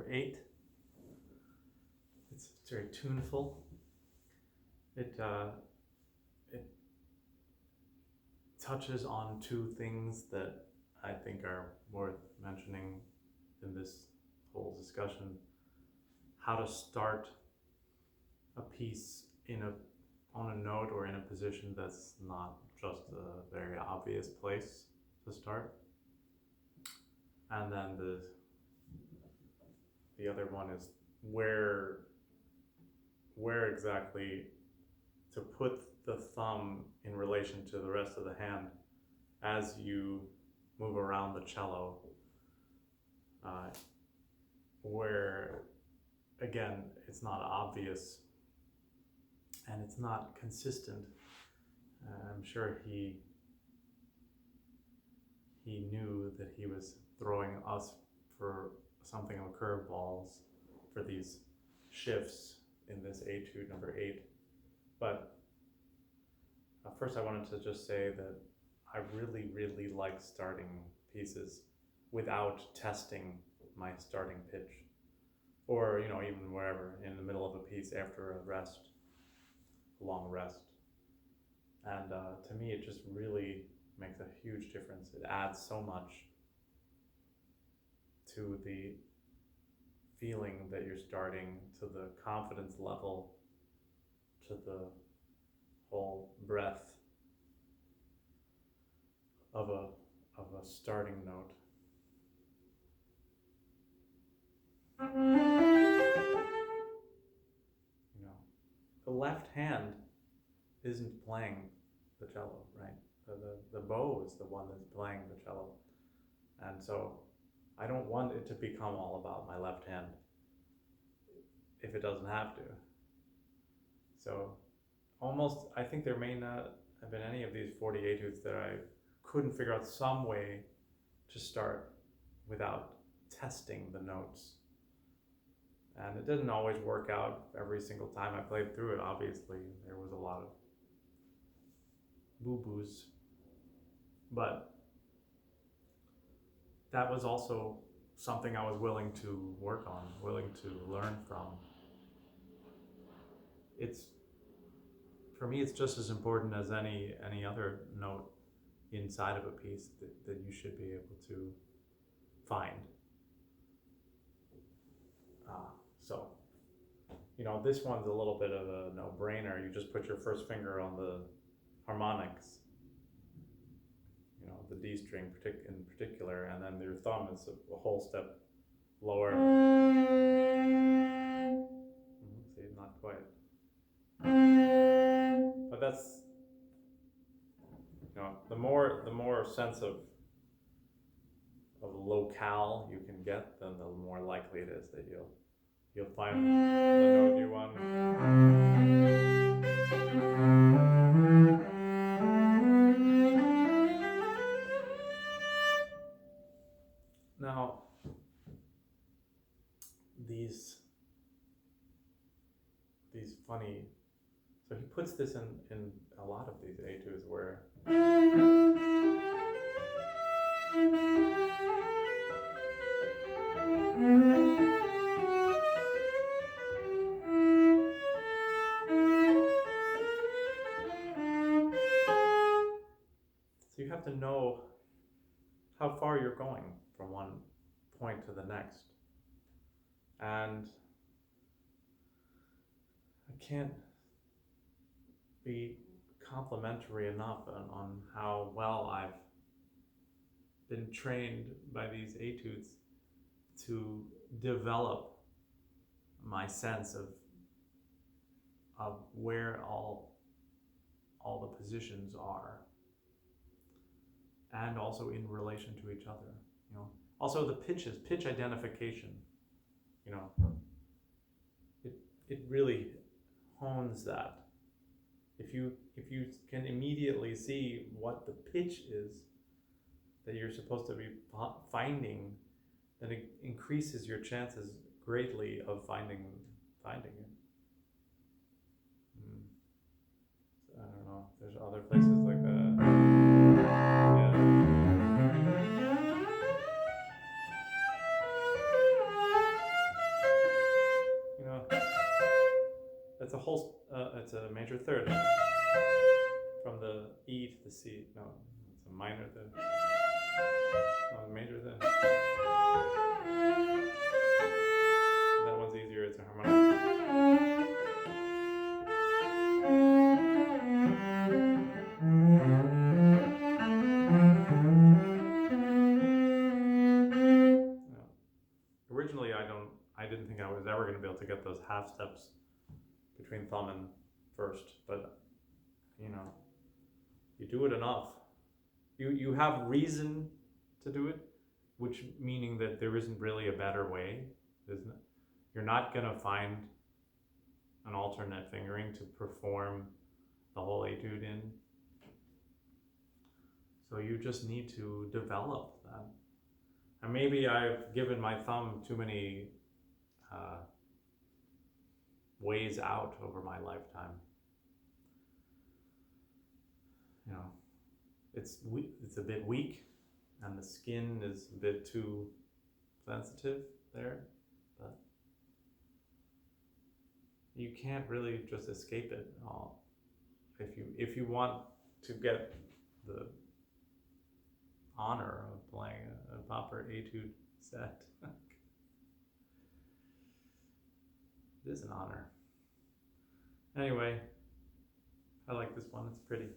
8. It's very tuneful. It touches on two things that I think are worth mentioning in this whole discussion. How to start a piece on a note or in a position that's not just a very obvious place to start. And then the other one is where exactly to put the thumb in relation to the rest of the hand as you move around the cello, where again it's not obvious and it's not consistent. I'm sure he knew that he was throwing us for something of curveballs for these shifts in this Etude number 8. But first I wanted to just say that I really, really like starting pieces without testing my starting pitch, or even wherever in the middle of a piece after a long rest. And to me it just really makes a huge difference. It adds so much to the feeling that you're starting, to the confidence level, to the whole breadth of a starting note. The left hand isn't playing the cello, right? The bow is the one that's playing the cello. And so I don't want it to become all about my left hand if it doesn't have to. So I think there may not have been any of these 40 etudes that I couldn't figure out some way to start without testing the notes. And it didn't always work out every single time I played through it. Obviously, there was a lot of boo-boos. But that was also something I was willing to work on, willing to learn from. For me, it's just as important as any other note inside of a piece that you should be able to find. So, this one's a little bit of a no-brainer. You just put your first finger on the harmonics, the D string in particular, and then your thumb is a whole step lower. See, not quite. But that's, the more sense of locale you can get, then the more likely it is that you'll find the note you want. Now, these funny, so he puts this in a lot of these etudes where so you have to know how far you're going from one point to the next. And I can't be complimentary enough on how well I've been trained by these etudes to develop my sense of where all the positions are, and also in relation to each other. Also the pitch identification. It really hones that. If you can immediately see what the pitch is that you're supposed to be finding, then it increases your chances greatly of finding it. I don't know. There's other places like that. Yeah. whole. It's a major third from the E to the C. No, it's a minor third. No, major third. That one's easier. It's a harmonic. Originally, I didn't think I was ever going to be able to get those half steps between thumb and first, but you know, you do it enough. You have reason to do it, which meaning that there isn't really a better way, isn't it? You're not going to find an alternate fingering to perform the whole etude in. So you just need to develop that. And maybe I've given my thumb too many ways out over my lifetime. You know, it's a bit weak, and the skin is a bit too sensitive there, but you can't really just escape it all. If you want to get the honor of playing a proper etude set. It is an honor. Anyway, I like this one, it's pretty.